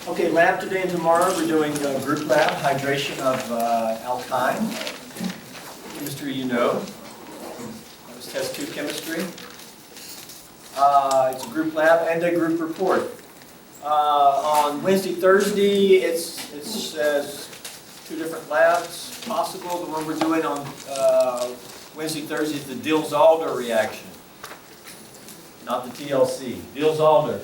Okay, lab today and tomorrow, we're doing group lab, hydration of alkyne. Chemistry, you know. That was test 2 chemistry. It's a group lab and a group report. On Wednesday, Thursday, it says 2 different labs possible. The one we're doing on Wednesday, Thursday is the Diels-Alder reaction, not the TLC. Diels-Alder.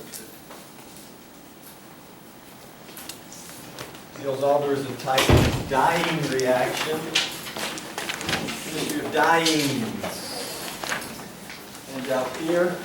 Diels-Alder is a type of dying reaction. Chemistry of dyings. And out here.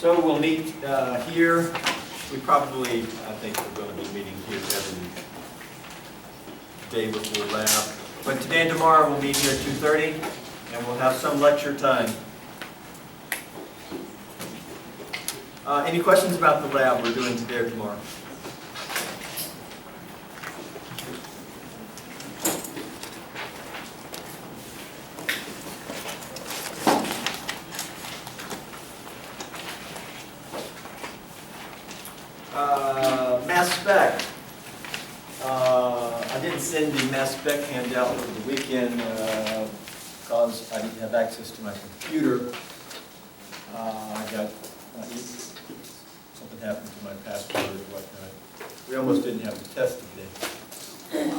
So we'll meet here. We probably, I think we're going to be meeting here every day before lab. But today and tomorrow we'll meet here at 2:30, and we'll have some lecture time. Any questions about the lab we're doing today or tomorrow? Mass spec. I didn't send the mass spec handout over the weekend because I didn't have access to my computer. Something happened to my password or whatnot. We almost didn't have the test today,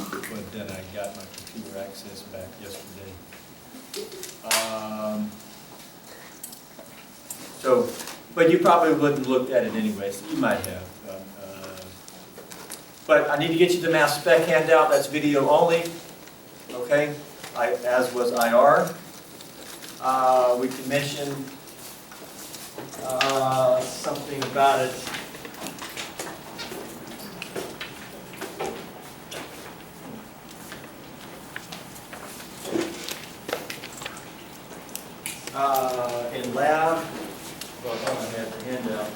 but then I got my computer access back yesterday. But you probably wouldn't have looked at it anyway, so you might have. But I need to get you the mass spec handout. That's video only, okay? As was IR. We can mention something about it. In lab, well, I have the handout.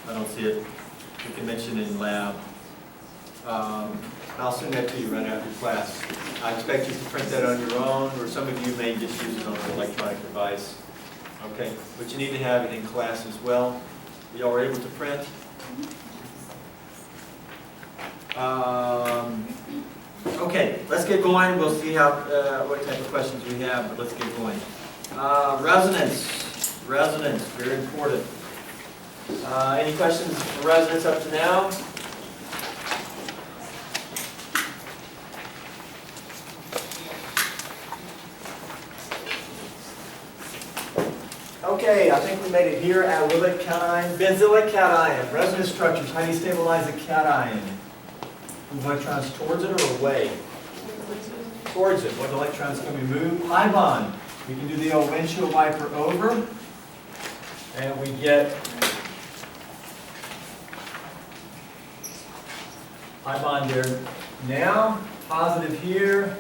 I don't see it. We can mention in lab. I'll send that to you right after class. I expect you to print that on your own, or some of you may just use it on an electronic device. Okay, but you need to have it in class as well. Y'all are able to print? Okay, let's get going. We'll see how what type of questions we have, but let's get going. Resonance, very important. Any questions for resonance up to now? Okay, I think we made it here. Allylic cation, benzylic cation. Resonance structures. How do you stabilize a cation? Move electrons towards it or away? Towards it. What electrons can we move? Pi bond. We can do the old windshield wiper over, and we get pi bond there. Now, positive here.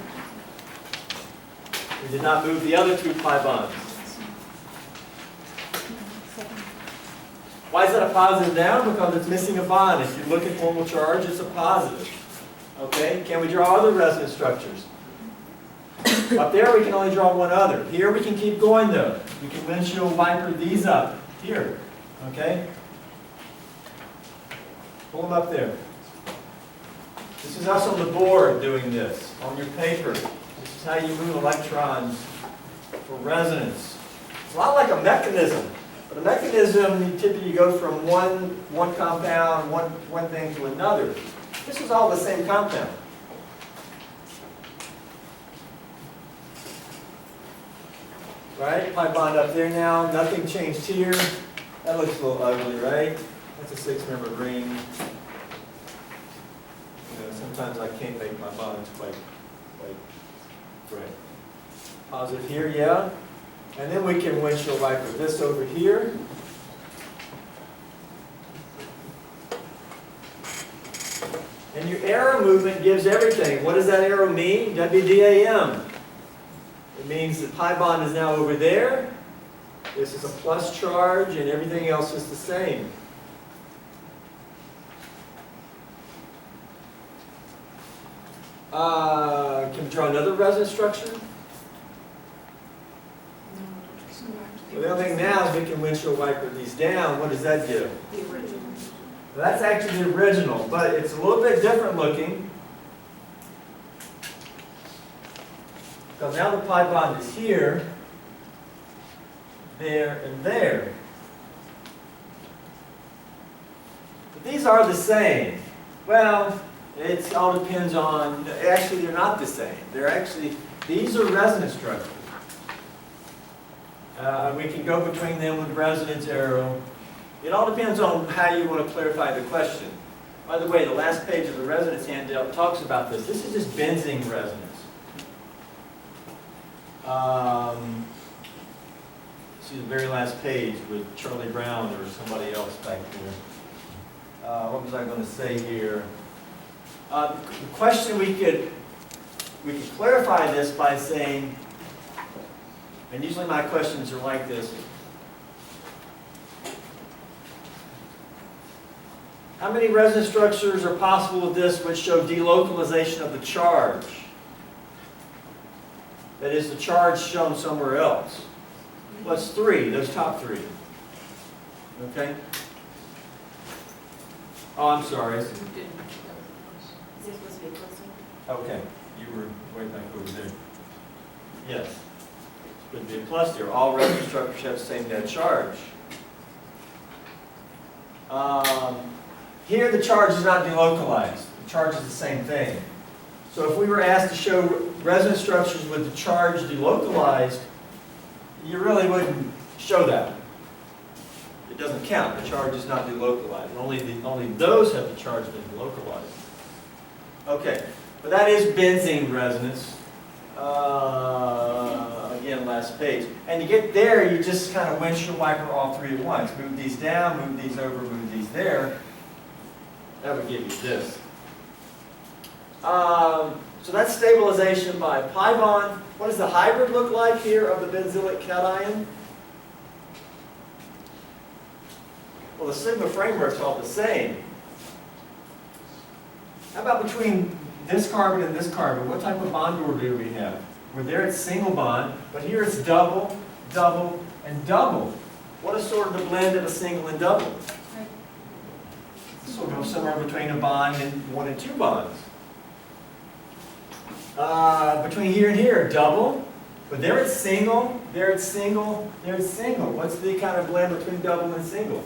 We did not move the other 2 pi bonds. Why is that a positive now? Because it's missing a bond. If you look at formal charge, it's a positive. Okay? Can we draw other resonance structures? Up there, we can only draw one other. Here, we can keep going, though. We can windshield wiper these up here. Okay? Pull them up there. This is us on the board doing this, on your paper. This is how you move electrons for resonance. It's a lot like a mechanism. But a mechanism, you typically go from one compound, one thing to another. This is all the same compound. Right? Pi bond up there now. Nothing changed here. That looks a little ugly, right? That's a 6-membered ring. Sometimes I can't make my bonds quite Right. Positive here, yeah. And then we can windshield wiper this over here. And your arrow movement gives everything. What does that arrow mean? WDAM. It means the pi bond is now over there. This is a plus charge, and everything else is the same. Can we draw another resonance structure? Well, the only thing now is we can windshield wiper these down. What does that give? The original. Well, that's actually the original, but it's a little bit different looking. Because now the pi bond is here, there, and there. But these are the same. Well, it all depends on, actually they're not the same. They're actually, these are resonance structures. We can go between them with resonance arrow. It all depends on how you want to clarify the question. By the way, the last page of the resonance handout talks about this. This is just benzene resonance. See the very last page with Charlie Brown or somebody else back there. What was I going to say here? The question we could clarify this by saying, and usually my questions are like this. How many resonance structures are possible with this which show delocalization of the charge? That is, the charge shown somewhere else. Well, it's 3, those top 3. Okay? Oh, I'm sorry. Is it supposed to be closer? Okay, you were way back over there. Yes. It would be a plus there. All resonance structures have the same net charge. Here the charge is not delocalized. The charge is the same thing. So if we were asked to show resonance structures with the charge delocalized, you really wouldn't show that. It doesn't count. The charge is not delocalized. Only those have the charge been delocalized. Okay, but that is benzene resonance. Again, last page. And to get there, you just kind of windshield wiper all 3 at once. Move these down, move these over, move these there. That would give you this. So that's stabilization by pi bond. What does the hybrid look like here of the benzylic cation? Well, the sigma framework's all the same. How about between this carbon and this carbon? What type of bond order do we have? Where there it's single bond, but here it's double, double, and double. What is sort of the blend of a single and double? Sort of somewhere between a bond and 1 and 2 bonds. Between here and here, double, but there it's single, there it's single, there it's single. What's the kind of blend between double and single?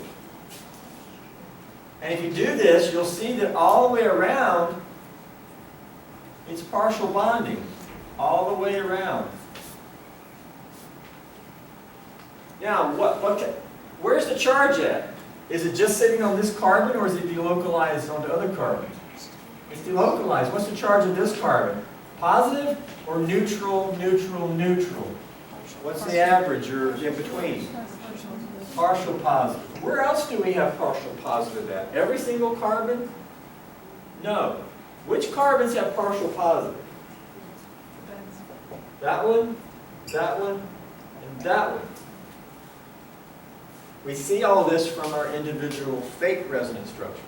And if you do this, you'll see that all the way around, it's partial bonding. All the way around. Now, where's the charge at? Is it just sitting on this carbon, or is it delocalized onto other carbons? It's delocalized. What's the charge of this carbon? Positive or neutral, neutral, neutral? What's the average or in between? Partial positive. Where else do we have partial positive at? Every single carbon? No. Which carbons have partial positive? That one, and that one. We see all this from our individual fake resonance structures.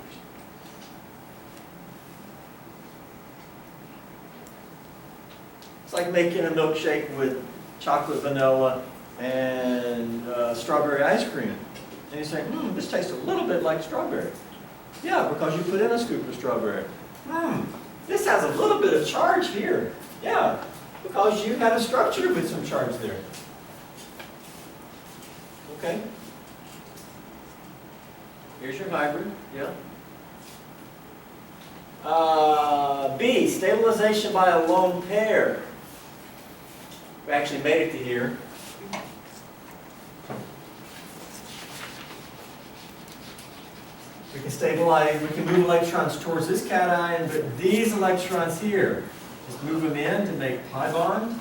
It's like making a milkshake with chocolate, vanilla, and strawberry ice cream. And you say, this tastes a little bit like strawberry. Yeah, because you put in a scoop of strawberry. This has a little bit of charge here. Yeah, because you had a structure with some charge there. Okay? Here's your hybrid, yeah. B, stabilization by a lone pair. We actually made it to here. We can stabilize, we can move electrons towards this cation, but these electrons here, Just move them in to make pi bond.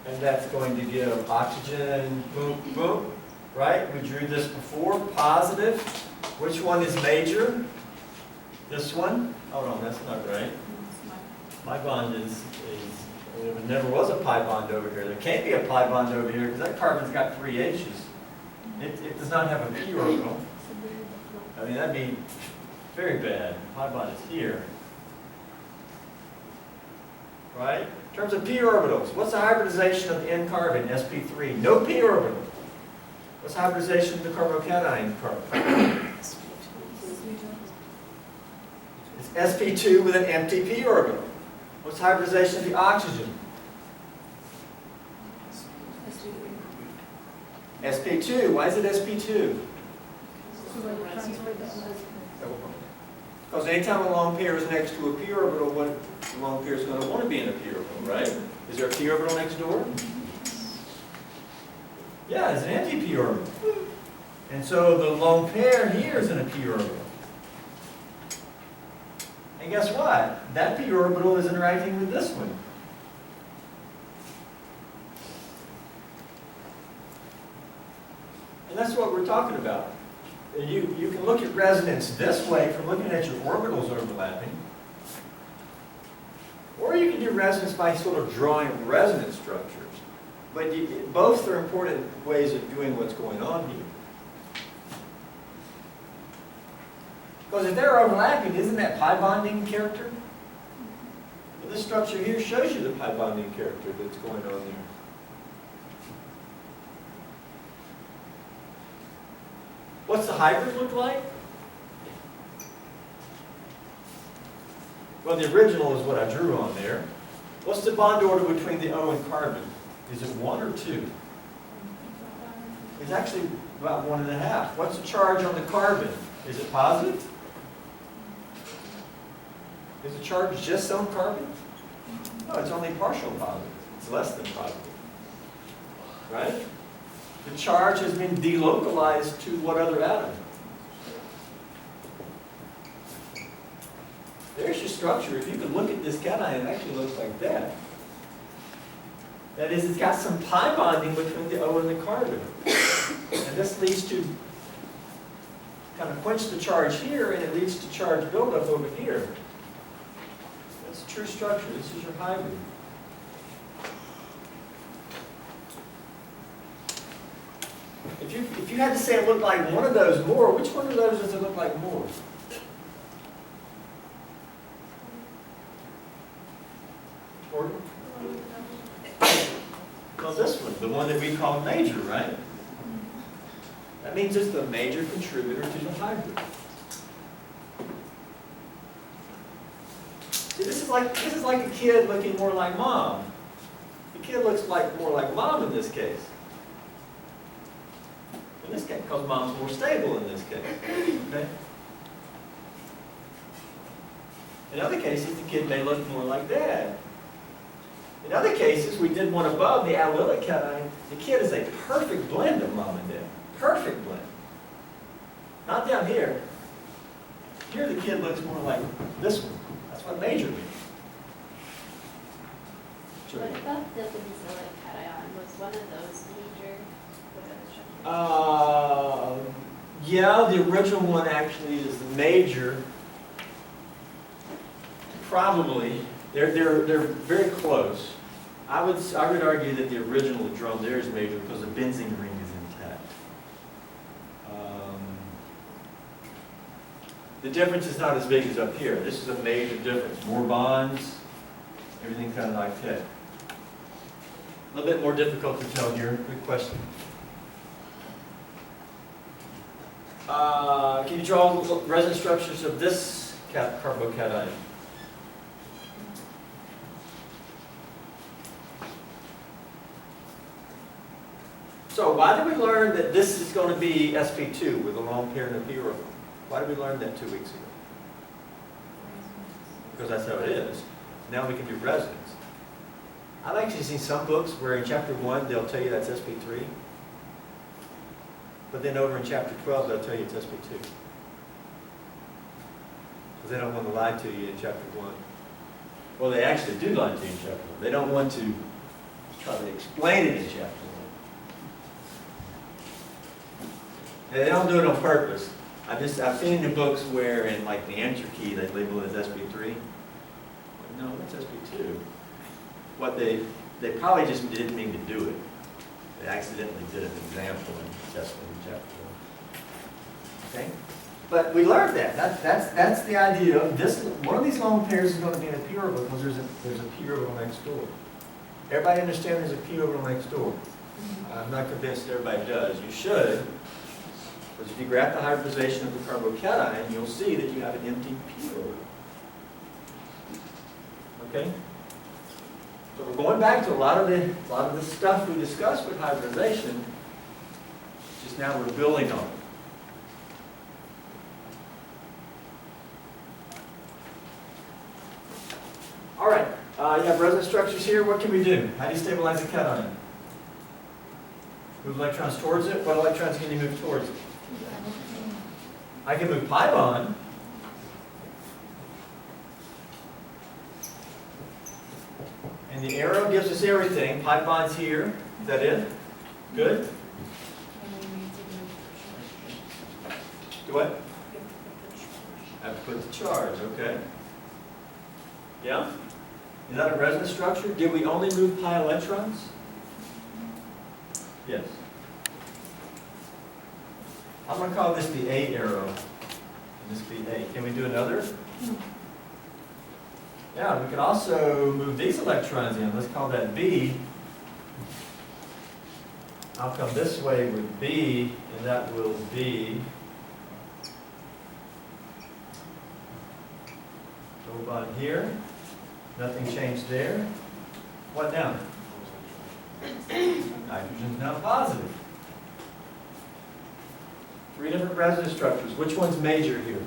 And that's going to give oxygen, boom, boom, right? We drew this before, positive. Which one is major? This one? Oh no, that's not right. Pi bond is there never was a pi bond over here. There can't be a pi bond over here because that carbon's got 3 H's. It does not have a p orbital. I mean, that'd be very bad. Pi bond is here. Right? In terms of p orbitals, what's the hybridization of the N carbon, sp3? No p orbital. What's the hybridization of the carbocation carbon? It's sp2 with an empty p orbital. What's the hybridization of the oxygen? sp2. Why is it sp2? Because anytime a lone pair is next to a p orbital, what the lone pair is going to want to be in a p orbital, right? Is there a p orbital next door? Yeah, it's an empty p orbital. And so the lone pair here is in a p orbital. And guess what? That p orbital is interacting with this one. And that's what we're talking about. You can look at resonance this way from looking at your orbitals overlapping. Or you can do resonance by sort of drawing resonance structures. But both are important ways of doing what's going on here. Because if they're overlapping, isn't that pi bonding character? Well, this structure here shows you the pi bonding character that's going on there. What's the hybrid look like? Well, the original is what I drew on there. What's the bond order between the O and carbon? Is it 1 or 2? It's actually about 1.5. What's the charge on the carbon? Is it positive? Is the charge just on carbon? No, it's only partial positive. It's less than positive. Right? The charge has been delocalized to what other atom? There's your structure. If you could look at this cation, it actually looks like that. That is, it's got some pi bonding between the O and the carbon. And this leads to kind of quench the charge here, and it leads to charge buildup over here. That's a true structure. This is your hybrid. If you had to say it looked like one of those more, which one of those does it look like more? Or, well, this one, the one that we call major, right? That means it's the major contributor to the hybrid. See, this is like a kid looking more like mom. The kid looks more like mom in this case. In this case, because mom's more stable in this case. Okay? In other cases, the kid may look more like dad. In other cases, we did one above, the allylic cation. The kid is a perfect blend of mom and dad. Perfect blend. Not down here. Here the kid looks more like this one. That's what major means. Sure. What about the benzoic cation? Was one of those major? Yeah, the original one actually is the major. Probably. They're very close. I would argue that the original drum there is major because the benzene ring is intact. The difference is not as big as up here. This is a major difference. More bonds, everything kind of like that. A little bit more difficult to tell here. Good question. Can you draw resonance structures of this carbocation? So why did we learn that this is going to be sp2 with a lone pair and a p orbital? Why did we learn that 2 weeks ago? Because that's how it is. Now we can do resonance. I've actually seen some books where in chapter 1 they'll tell you that's sp3. But then over in chapter 12 they'll tell you it's sp2. Because they don't want to lie to you in chapter 1. Well, they actually do lie to you in chapter 1. They don't want to try to explain it in chapter 1. And they don't do it on purpose. I've seen in books where in like the answer key they label it as SB3. No, it's SB2. What they probably just didn't mean to do it. They accidentally did an example in chapter 1. Okay? But we learned that. That's the idea of this. One of these long pairs is going to be in a P orbital because there's a P orbital next door. Everybody understand there's a P orbital next door? I'm not convinced everybody does. You should. Because if you graph the hybridization of the carbocation, you'll see that you have an empty P orbital. Okay? So we're going back to a lot of the stuff we discussed with hybridization. Just now we're building on it. All right. You have resonance structures here. What can we do? How do you stabilize a cation? Move electrons towards it. What electrons can you move towards it? I can move pi bond. And the arrow gives us everything. Pi bond's here. Is that it? Good? Do what? I have to put the charge, okay. Yeah? Is that a resonance structure? Did we only move pi electrons? Yes. I'm going to call this the A arrow. And this be A. Can we do another? Yeah, we can also move these electrons in. Let's call that B. I'll come this way with B, and that will be double bond here. Nothing changed there. What now? Nitrogen's now positive. 3 different resonance structures. Which one's major here?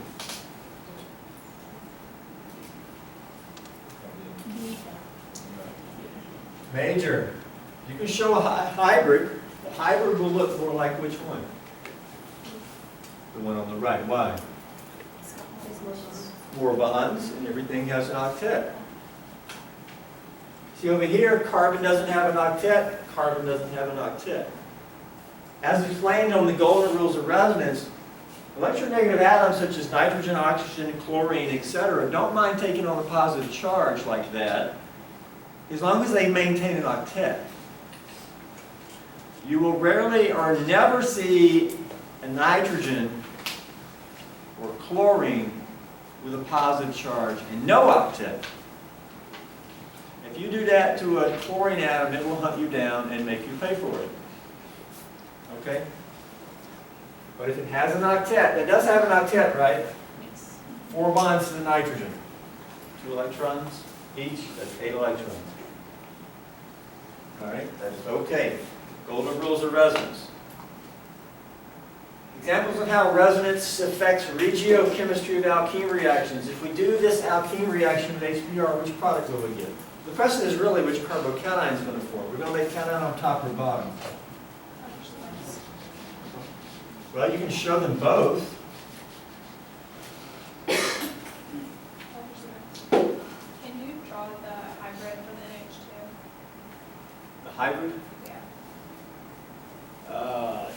Major. You can show a hybrid. The hybrid will look more like which one? The one on the right. Why? 4 bonds and everything has an octet. See over here, carbon doesn't have an octet, carbon doesn't have an octet. As explained on the golden rules of resonance, electronegative atoms such as nitrogen, oxygen, chlorine, etc. don't mind taking on a positive charge like that, as long as they maintain an octet. You will rarely or never see a nitrogen or chlorine with a positive charge and no octet. If you do that to a chlorine atom, it will hunt you down and make you pay for it. Okay? But if it has an octet, it does have an octet, right? Yes. 4 bonds to the nitrogen. 2 electrons each, that's 8 electrons. All right, that's okay. Golden rules of resonance. Examples of how resonance affects regiochemistry of alkene reactions. If we do this alkene reaction with HBr, which product will we get? The question is really which carbocation is going to form. We're going to make cation on top or bottom. Well, you can show them both. Can you draw the hybrid for the NH2? The hybrid, Yeah.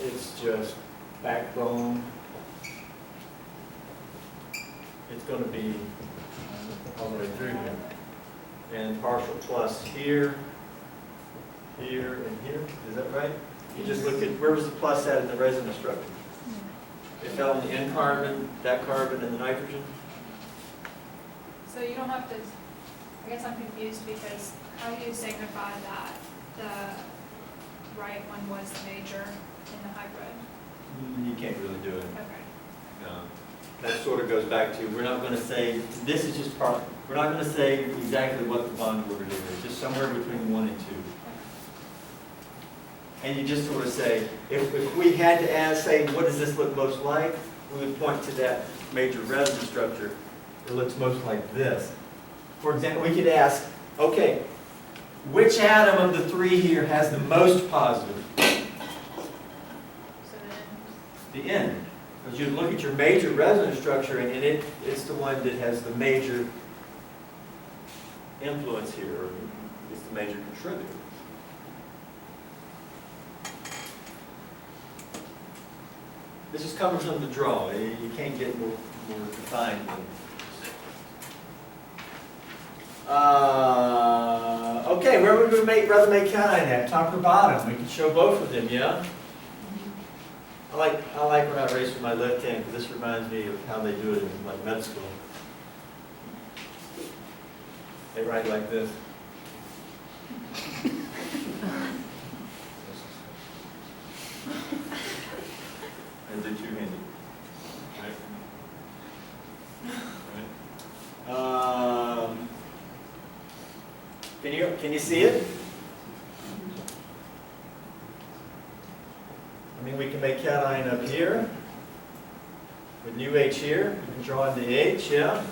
it's just backbone. It's going to be all the way through here. And partial plus here, here, and here. Is that right? You just look at, where was the plus at in the resonance structure? It fell on the N carbon, that carbon, and the nitrogen? So you don't have to, I guess I'm confused because how do you signify that the right one was the major in the hybrid? You can't really do it. Okay. No. That sort of goes back to, we're not going to say, this is just part, we're not going to say exactly what the bond order is. It's just somewhere between 1 and 2. And you just sort of say, if we had to ask, say, what does this look most like, we would point to that major resonance structure. It looks most like this. For example, we could ask, okay, which atom of the 3 here has the most positive? So then, The N. Because you look at your major resonance structure, and it's the one that has the major influence here, or it's the major contributor. This is coming from the draw. You can't get more defined than okay, where are we going to rather make cation at? Top or bottom? We can show both of them, yeah? I like when I race with my left hand, because this reminds me of how they do it in like med school. They write like this. And they're two-handed. Right? Can you see it? I mean, we can make cation up here with new H here. We can draw in the H, yeah?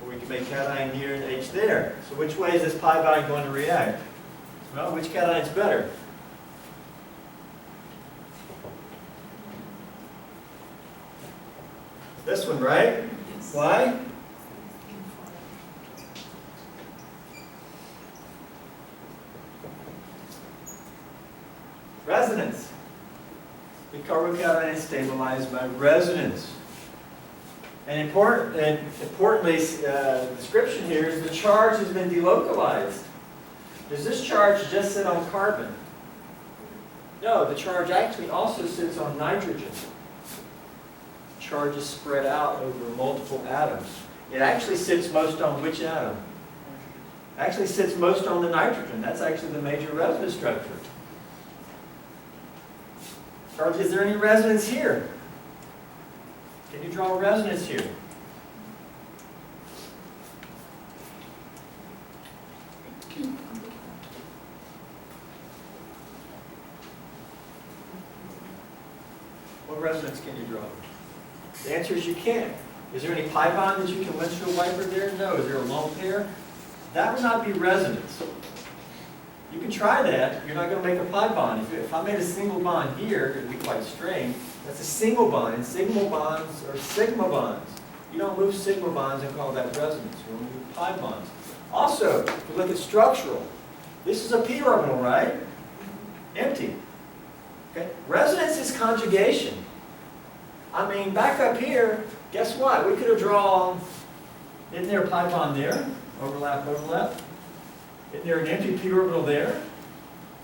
Or we can make cation here and H there. So which way is this pi bond going to react? Well, which cation is better? This one, right? Why? Resonance. The carbocation is stabilized by resonance. And importantly, the description here is the charge has been delocalized. Does this charge just sit on carbon? No, the charge actually also sits on nitrogen. Charge is spread out over multiple atoms. It actually sits most on which atom? Actually sits most on the nitrogen. That's actually the major resonance structure. Or is there any resonance here? Can you draw a resonance here? What resonance can you draw? The answer is you can't. Is there any pi bond that you can windshield wiper there? No. Is there a lone pair? That would not be resonance. You can try that. You're not going to make a pi bond. If I made a single bond here, it would be quite strange. That's a single bond, and sigma bonds are sigma bonds. You don't move sigma bonds and call that resonance. You only move pi bonds. Also, if you look at structural, this is a p orbital, right? Empty. Okay. Resonance is conjugation. I mean, back up here, guess what? We could have drawn, isn't there a pi bond there? Overlap, overlap. Isn't there an empty p orbital there?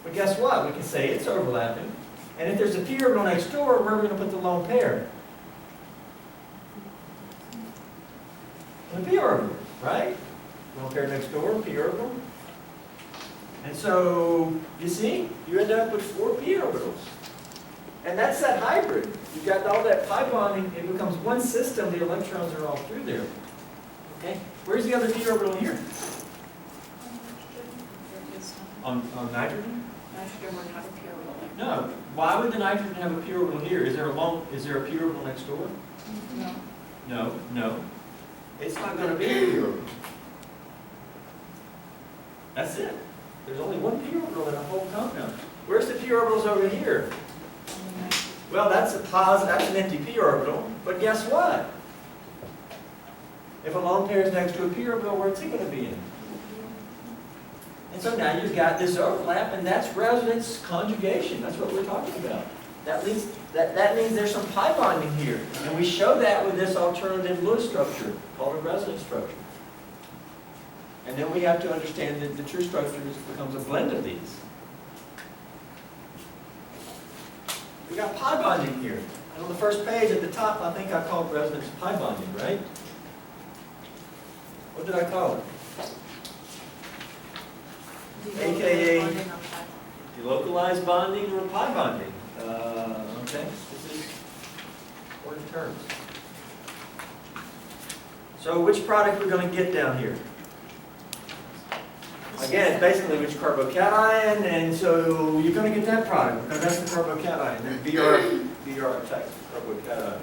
But guess what? We can say it's overlapping. And if there's a p orbital next door, where are we going to put the lone pair? In the p orbital, right? Lone pair next door, p orbital. And so, you see, you end up with 4 p orbitals. And that's that hybrid. You've got all that pi bonding, it becomes one system, the electrons are all through there. Okay? Where's the other p orbital here? On nitrogen? Nitrogen would have a p orbital. No. Why would the nitrogen have a p orbital here? Is there a p orbital next door? No. No, no. It's not going to be a p orbital. That's it. There's only one p orbital in a whole compound. Where's the p orbitals over here? Well, that's an empty p orbital, but guess what? If a lone pair is next to a p orbital, where's it going to be in? And so now you've got this overlap, and that's resonance conjugation. That's what we're talking about. That means there's some pi bonding here. And we show that with this alternative Lewis structure called a resonance structure. And then we have to understand that the true structure becomes a blend of these. We got pi bonding here. And on the first page at the top, I think I called resonance pi bonding, right? What did I call it? AKA delocalized bonding or pi bonding. Okay, this is important terms. So which product we're going to get down here? Again, it's basically which carbocation, and so you're going to get that product because that's the carbocation. Then BR text carbocation.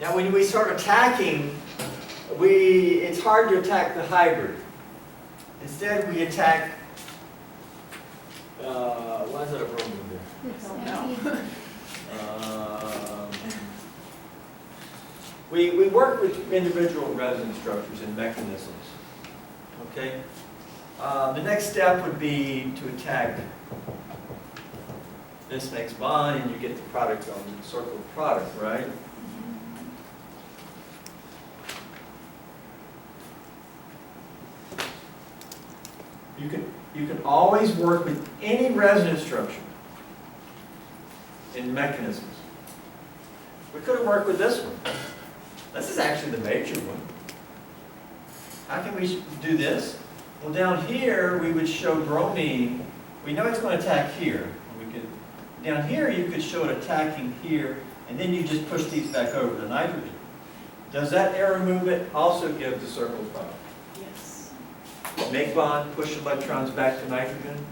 Now, when we start attacking it's hard to attack the hybrid. Instead, we attack, why is that a bromine there? We work with individual resonance structures and mechanisms, okay? The next step would be to attack this makes bond, and you get the product on the circle product, right? You can always work with any resonance structure in mechanisms. We could have worked with this one. This is actually the major one. How can we do this? Well, down here, we would show bromine. We know it's going to attack here. Down here, you could show it attacking here, and then you just push these back over to nitrogen. Does that arrow movement also give the circle product? Yes. Make bond, push electrons back to nitrogen,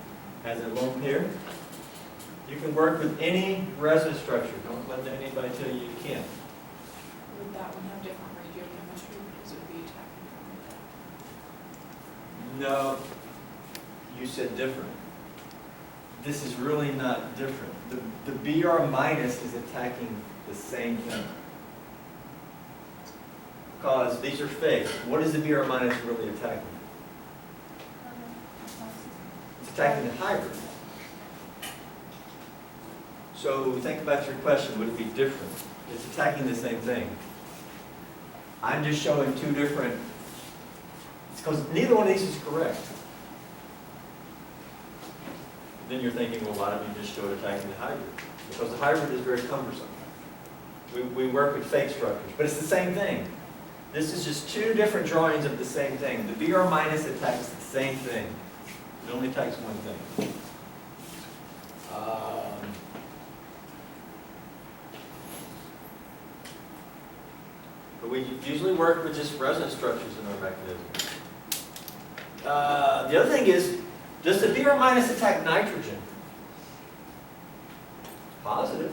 as it won't here. You can work with any resonance structure. Don't let anybody tell you you can't. Would that one have different radiochemistry because it would be attacking from No, you said different. This is really not different. The Br minus is attacking the same thing. Because these are fake. What is the Br minus really attacking? It's attacking the hybrid. So think about your question, would it be different? It's attacking the same thing. I'm just showing two different, it's because neither one of these is correct. Then you're thinking, well, why don't you just show it attacking the hybrid? Because the hybrid is very cumbersome. We work with fake structures, but it's the same thing. This is just two different drawings of the same thing. The Br minus attacks the same thing. It only attacks one thing. But we usually work with just resonance structures in our mechanism. The other thing is, does the Br minus attack nitrogen? Positive.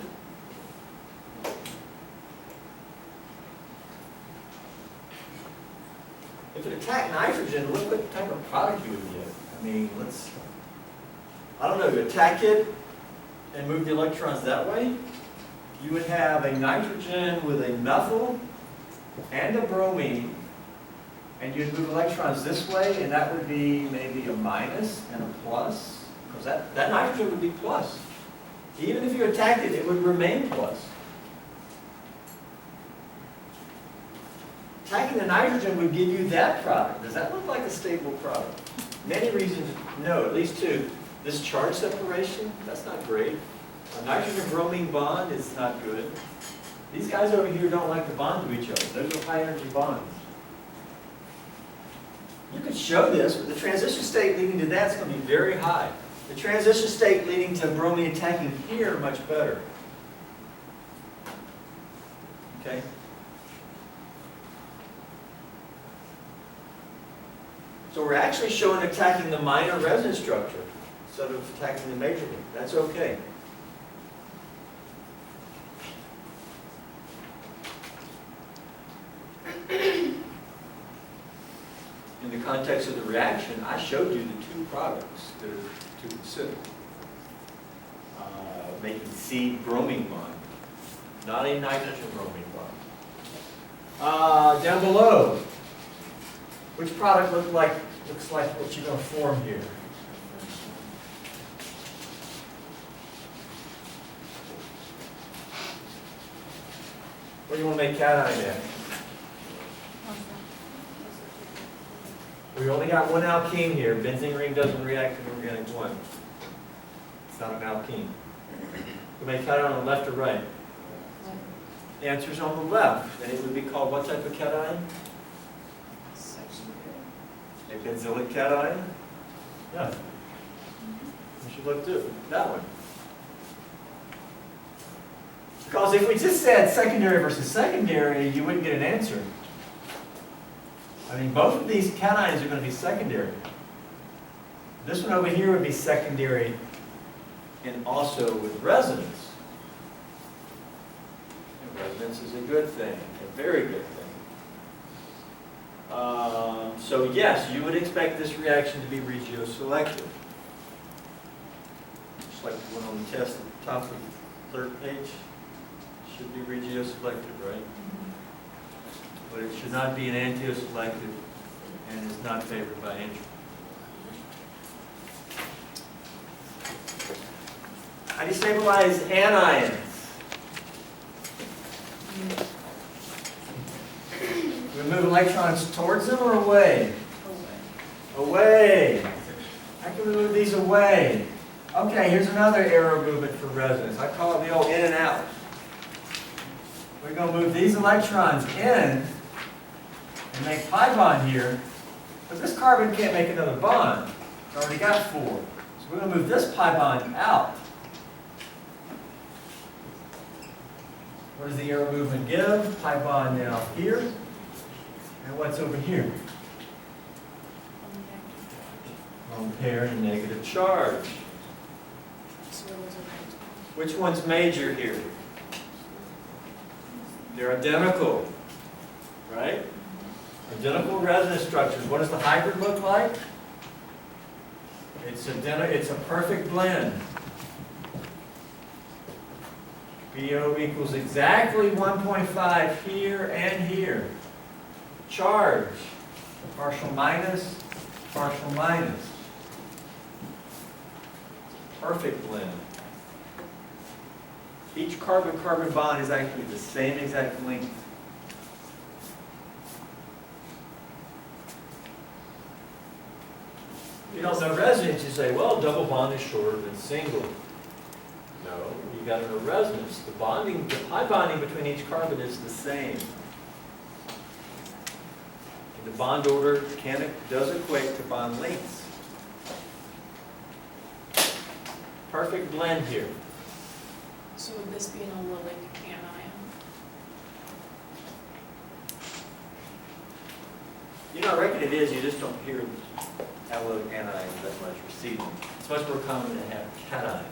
If it attacked nitrogen, look what type of product you would get. I mean, I don't know, you attack it and move the electrons that way, you would have a nitrogen with a methyl and a bromine, and you'd move electrons this way, and that would be maybe a minus and a plus, because that nitrogen would be plus. Even if you attacked it, it would remain plus. Attacking the nitrogen would give you that product. Does that look like a stable product? Many reasons, no, at least two. This charge separation, that's not great. A nitrogen-bromine bond is not good. These guys over here don't like to bond to each other. Those are high-energy bonds. You could show this, but the transition state leading to that's going to be very high. The transition state leading to bromine attacking here, much better. Okay? So we're actually showing attacking the minor resonance structure instead of attacking the major one. That's okay. In the context of the reaction, I showed you the two products that are to consider. Making C-bromine bond, not a nitrogen-bromine bond. Down below, which product looks like what you're going to form here? What do you want to make cation at? We only got one alkene here. Benzene ring doesn't react with organic one. It's not an alkene. We make cation on the left or right? The answer is on the left, and it would be called what type of cation? A benzylic cation? Yeah. You should look too. That one. Because if we just said secondary versus secondary, you wouldn't get an answer. I mean, both of these cations are going to be secondary. This one over here would be secondary and also with resonance. And resonance is a good thing, a very good thing. So yes, you would expect this reaction to be regioselective. Just like the one on the test at the top of the third page. Should be regioselective, right? But it should not be an antioselective and is not favored by entropy. How do you stabilize anions? We move electrons towards them or away? Away. How can we move these away? Okay, here's another arrow movement for resonance. I call it the old in and out. We're going to move these electrons in and make pi bond here, but this carbon can't make another bond. It's already got 4. So we're going to move this pi bond out. What does the arrow movement give? Pi bond now here. And what's over here? Lone pair and negative charge. Which one's major here? They're identical, right? Identical resonance structures. What does the hybrid look like? It's a perfect blend. BO equals exactly 1.5 here and here. Charge, partial minus, partial minus. Perfect blend. Each carbon-carbon bond is actually the same exact length. You don't know resonance, you say, well, double bond is shorter than single. No, you got to know resonance. The pi bonding between each carbon is the same. And the bond order does equate to bond lengths. Perfect blend here. So would this be an allylic anion? You know, I reckon it is, you just don't hear allylic anions that much receiving. It's much more common to have cations,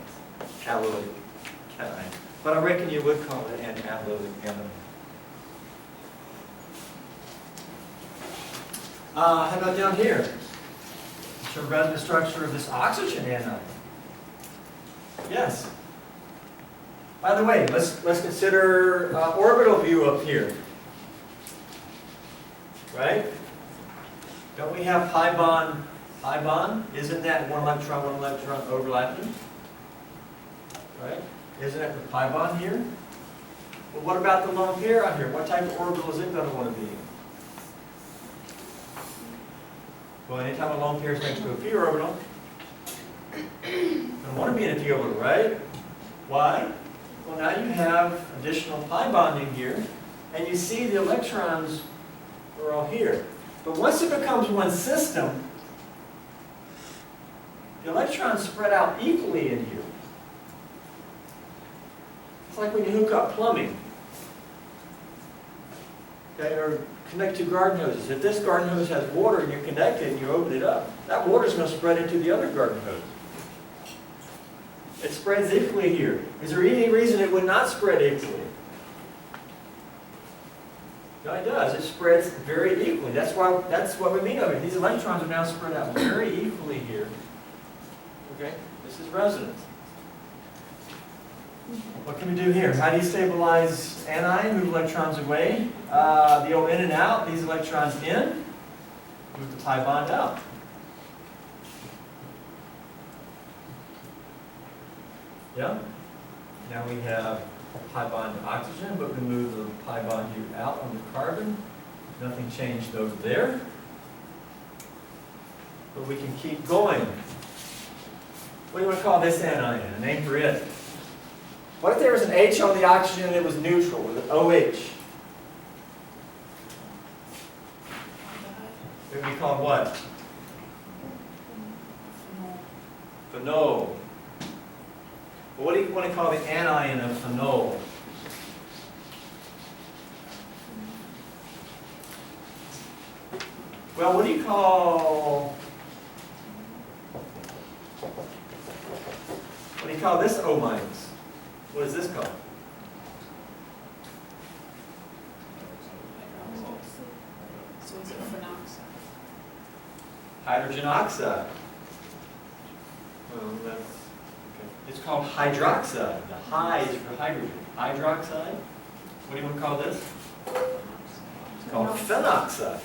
allylic cation. But I reckon you would call it an allylic anion. How about down here? Show the resonance structure of this oxygen anion. Yes. By the way, let's consider orbital view up here. Right? Don't we have pi bond, pi bond? Isn't that one electron overlapping? Right? Isn't that the pi bond here? Well, what about the lone pair out here? What type of orbital is it going to want to be in? Well, anytime a lone pair is next to a p orbital, it's going to want to be in a p orbital, right? Why? Well, now you have additional pi bonding here, and you see the electrons are all here. But once it becomes one system, the electrons spread out equally in here. It's like when you hook up plumbing. Okay, or connect two garden hoses. If this garden hose has water and you connect it and you open it up, that water is going to spread into the other garden hose. It spreads equally here. Is there any reason it would not spread equally? No, it does. It spreads very equally. That's what we mean over here. These electrons are now spread out very equally here. Okay? This is resonance. What can we do here? How do you stabilize anion? Move electrons away. The old in and out. These electrons in. Move the pi bond out. Yeah? Now we have pi bond to oxygen, but we move the pi bond here out on the carbon. Nothing changed over there. But we can keep going. What do you want to call this anion? A name for it. What if there was an H on the oxygen and it was neutral with an OH? It would be called what? Phenol. Well, what do you want to call the anion of phenol? Well, what do you call this O minus? What is this called? So is it phenol? hydrogen oxide. Well, that's, okay. It's called hydroxide. The high is for hydrogen. Hydroxide. What do you want to call this? It's called phenoxide.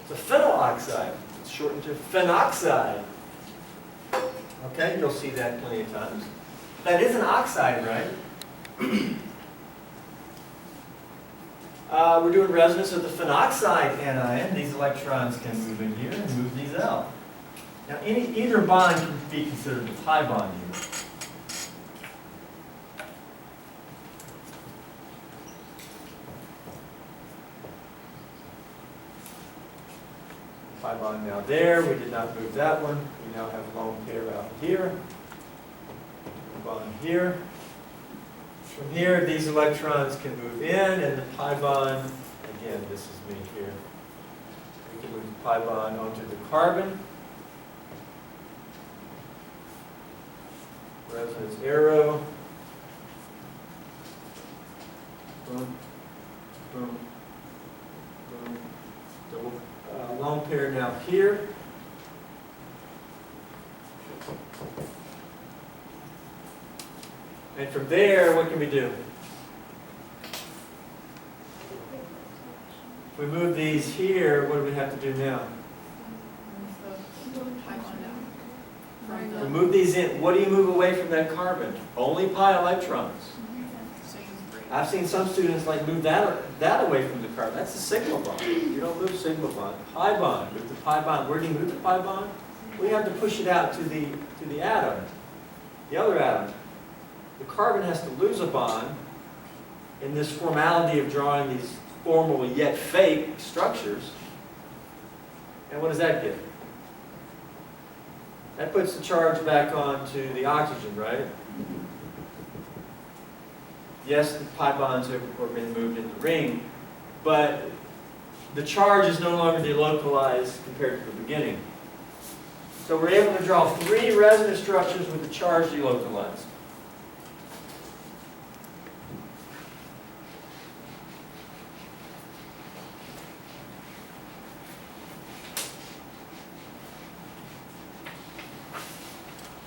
It's a phenyl oxide. It's shortened to phenoxide. Okay, you'll see that plenty of times. That is an oxide, right? We're doing resonance with the phenoxide anion. These electrons can move in here and move these out. Now, either bond can be considered a pi bond here. Pi bond now there. We did not move that one. We now have a lone pair out here. Bond here. From here, these electrons can move in, and the pi bond, again, this is me here. We can move the pi bond onto the carbon. Resonance arrow. Boom, boom, boom. Double lone pair now here. And from there, what can we do? If we move these here, what do we have to do now? Move the pi bond down. From We the, move these in. What do you move away from that carbon? Only pi electrons. so you break. I've seen some students like move that away from the carbon. That's a sigma bond. You don't move sigma bond. Pi bond. Move the pi bond. Where do you move the pi bond? We have to push it out to the atom, the other atom. The carbon has to lose a bond in this formality of drawing these formal yet fake structures. And what does that give? That puts the charge back onto the oxygen, right? Yes, the pi bonds have been moved in the ring, but the charge is no longer delocalized compared to the beginning. So we're able to draw 3 resonance structures with the charge delocalized.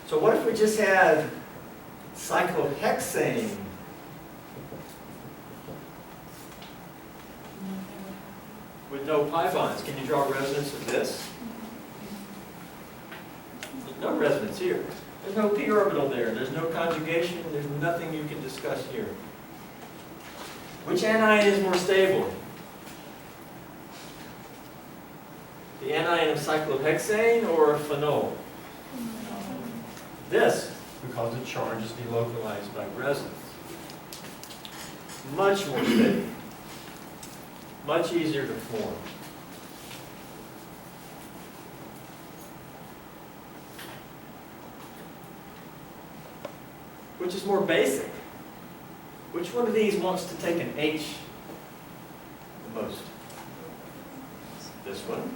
So what if we just had cyclohexane? With no pi bonds, can you draw a resonance of this? There's no resonance here. There's no p orbital there. There's no conjugation. There's nothing you can discuss here. Which anion is more stable? The anion of cyclohexane or phenol? This, because the charge is delocalized by resonance. Much more stable. Much easier to form. Which is more basic? Which one of these wants to take an H the most? This one,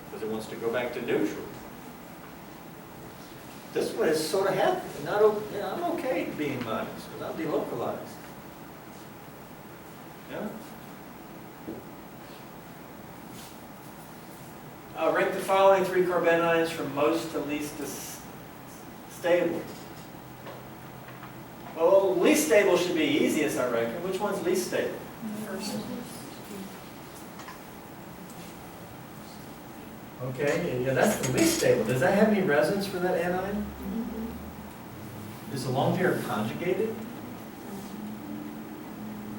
because it wants to go back to neutral. This one is sort of happy. I'm okay being minus, because I'm delocalized. Yeah? Rank the following 3 carbanions from most to least stable. Well, least stable should be easiest, I reckon. Which one's least stable? First. Okay, yeah, that's the least stable. Does that have any resonance for that anion? Is the lone pair conjugated?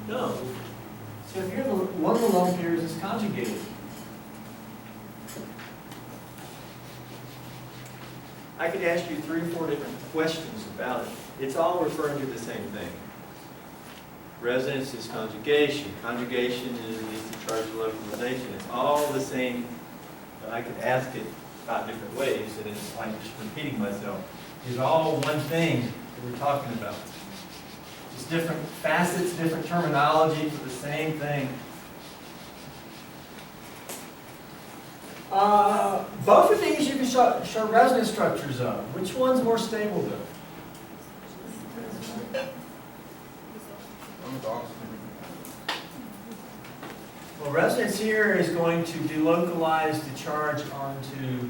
No. So if you're one of the lone pairs is conjugated. I could ask you 3 or 4 different questions about it. It's all referring to the same thing. Resonance is conjugation. Conjugation is the charge localization. It's all the same. But I could ask it 5 different ways, and it's like just repeating myself. It's all one thing that we're talking about. Just different facets, different terminology for the same thing. Both of these you can show resonance structures of. Which one's more stable though? Well, Well, resonance here is going to delocalize the charge onto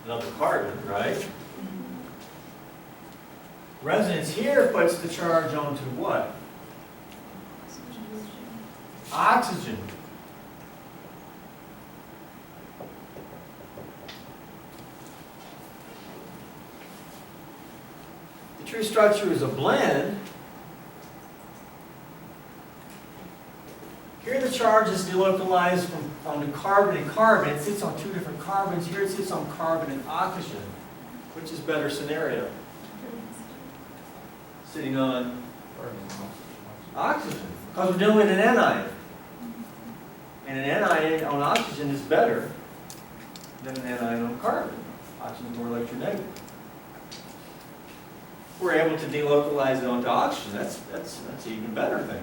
another carbon, right? Resonance here puts the charge onto what? Oxygen. The true structure is a blend. Here the charge is delocalized from onto carbon and carbon. It sits on two different carbons. Here it sits on carbon and oxygen. Which is better scenario? Sitting on oxygen. Because we're dealing with an anion. And an anion on oxygen is better than an anion on carbon. Oxygen is more electronegative. We're able to delocalize it onto oxygen. That's an even better thing.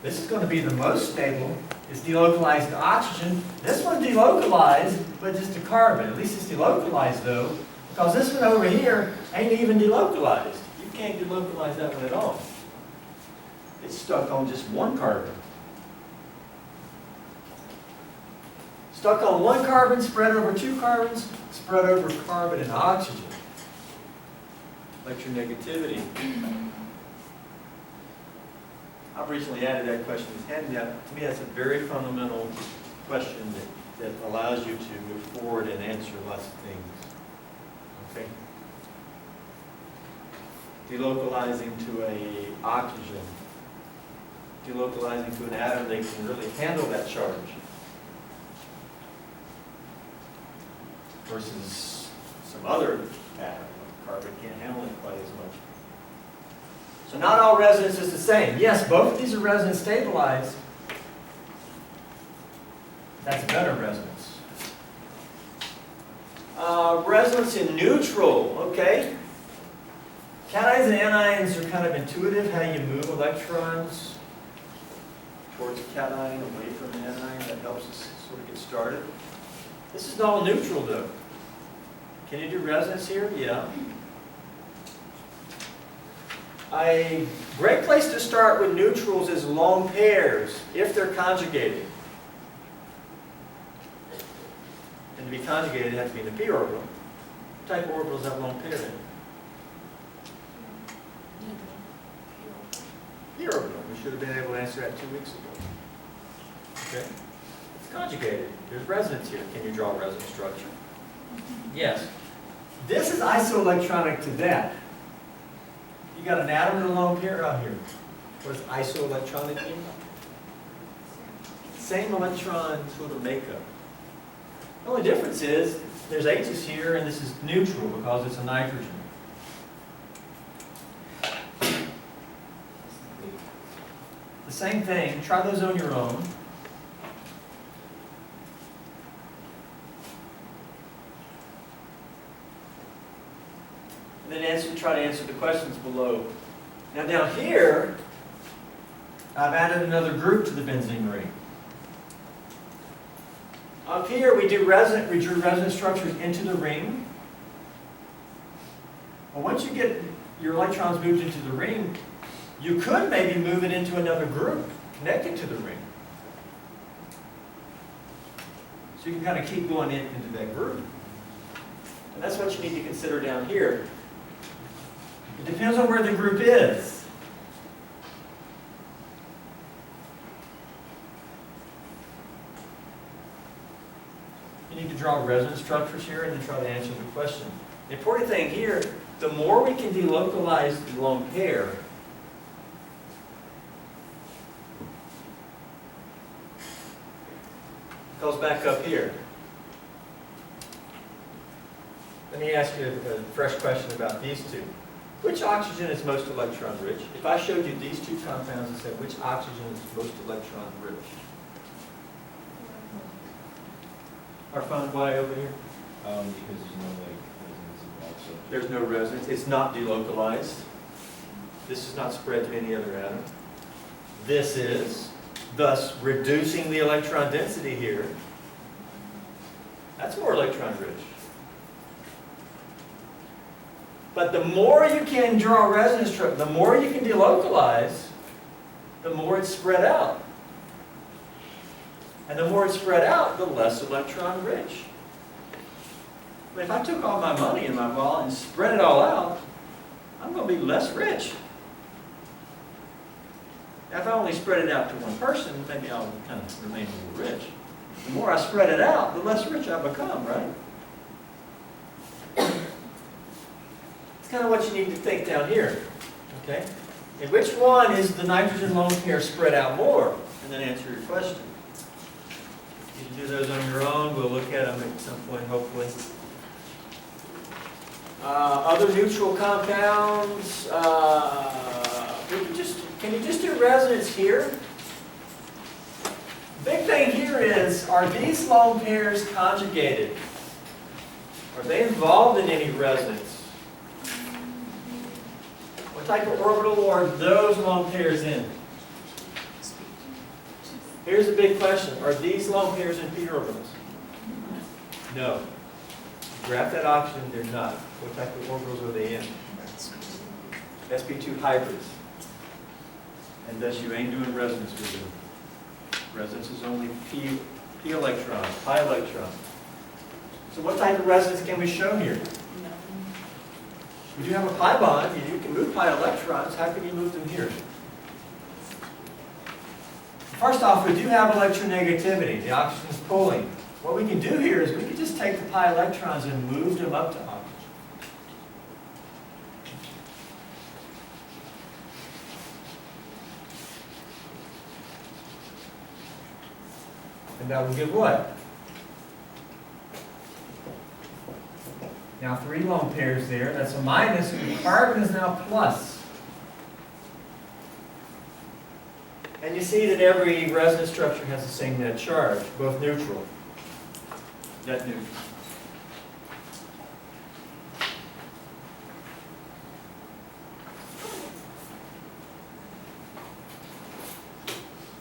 This is going to be the most stable. It's delocalized to oxygen. This one's delocalized, but just to carbon. At least it's delocalized though, because this one over here ain't even delocalized. You can't delocalize that one at all. It's stuck on just one carbon. Stuck on one carbon, spread over two carbons, spread over carbon and oxygen. Electronegativity. I've recently added that question as handout. To me, that's a very fundamental question that allows you to move forward and answer lots of things. Okay? Delocalizing to a oxygen, delocalizing to an atom that can really handle that charge, versus some other atom. Carbon can't handle it quite as much. So not all resonance is the same. Yes, both of these are resonance stabilized. That's better resonance. Resonance in neutral, okay? Cations and anions are kind of intuitive, how you move electrons towards a cation, away from an anion. That helps us sort of get started. This is all neutral though. Can you do resonance here? Yeah. A great place to start with neutrals is lone pairs, if they're conjugated. And to be conjugated, it has to be in the p orbital. What type of orbitals have lone pair in it? P orbital. We should have been able to answer that 2 weeks ago. Okay. It's conjugated. There's resonance here. Can you draw a resonance structure? Yes. This is isoelectronic to that. You got an atom and a lone pair out here. What does isoelectronic mean? Same electron sort of makeup. The only difference is there's H's here and this is neutral because it's a nitrogen. The same thing, try those on your own. And then try to answer the questions below. Now down here, I've added another group to the benzene ring. Up here, we drew resonance structures into the ring. Well, once you get your electrons moved into the ring, you could maybe move it into another group connected to the ring. So you can kind of keep going into that group. And that's what you need to consider down here. It depends on where the group is. You need to draw resonance structures here and then try to answer the question. The important thing here, the more we can delocalize the lone pair, goes back up here. Let me ask you a fresh question about these two. Which oxygen is most electron rich? If I showed you these two compounds and said which oxygen is most electron rich? Our fun Y over here? Because there's no like resonance involved. So There's no resonance. It's not delocalized. This is not spread to any other atom. This is, thus reducing the electron density here. That's more electron rich. But the more you can draw a resonance structure, the more you can delocalize, the more it's spread out. And the more it's spread out, the less electron rich. But if I took all my money in my wallet and spread it all out, I'm going to be less rich. Now, if I only spread it out to one person, maybe I'll kind of remain a little rich. The more I spread it out, the less rich I become, right? It's kind of what you need to think down here, okay? And which one is the nitrogen lone pair spread out more? And then answer your question. You can do those on your own. We'll look at them at some point, hopefully. Other neutral compounds. Can you just do resonance here? Big thing here is, are these lone pairs conjugated? Are they involved in any resonance? What type of orbital are those lone pairs in? Here's a big question. Are these lone pairs in p orbitals? No. Graph that oxygen, they're not. What type of orbitals are they in? sp2 hybrids. And thus you ain't doing resonance with them. Resonance is only p electrons, pi electrons. So what type of resonance can we show here? We do have a pi bond. You can move pi electrons. How can you move them here? First off, we do have electronegativity. The oxygen is pulling. What we can do here is we can just take the pi electrons and move them up to oxygen. And that will give what? Now 3 lone pairs there. That's a minus, and the carbon is now plus. And you see that every resonance structure has the same net charge, both neutral. Net neutral.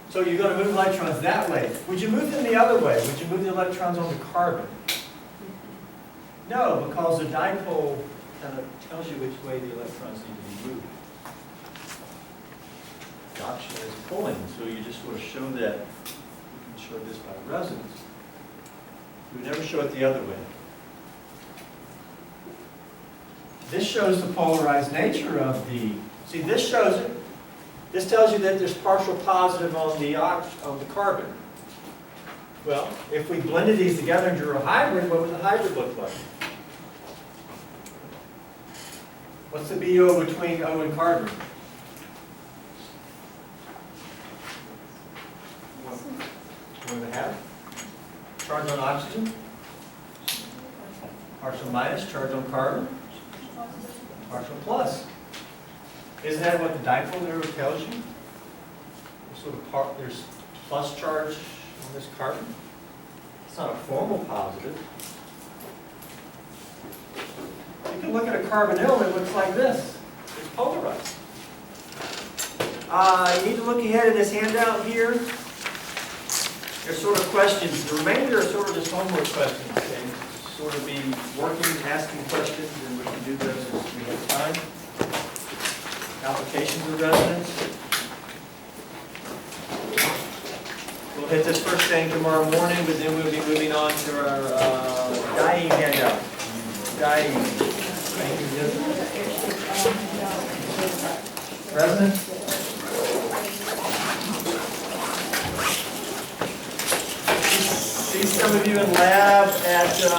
So you're going to move electrons that way. Would you move them the other way? Would you move the electrons onto carbon? No, because the dipole kind of tells you which way the electrons need to be moved. The oxygen is pulling, so you just sort of show that. You can show this by resonance. You would never show it the other way. This shows the polarized nature of the. See, this shows it. This tells you that there's partial positive on the carbon. Well, if we blended these together and drew a hybrid, what would the hybrid look like? What's the BO between O and carbon? One and a half. Charge on oxygen. Partial minus, charge on carbon. Partial plus. Isn't that what the dipole arrow tells you? There's plus charge on this carbon. It's not a formal positive. You can look at a carbonyl that looks like this. It's polarized. You need to look ahead in this handout here. There's sort of questions. The remainder are sort of just homework questions. Okay? Sort of be working, asking questions, and we can do those as we have time. Applications of resonance. We'll hit this first thing tomorrow morning, but then we'll be moving on to our dying handout. Dying. Resonance? See some of you in lab at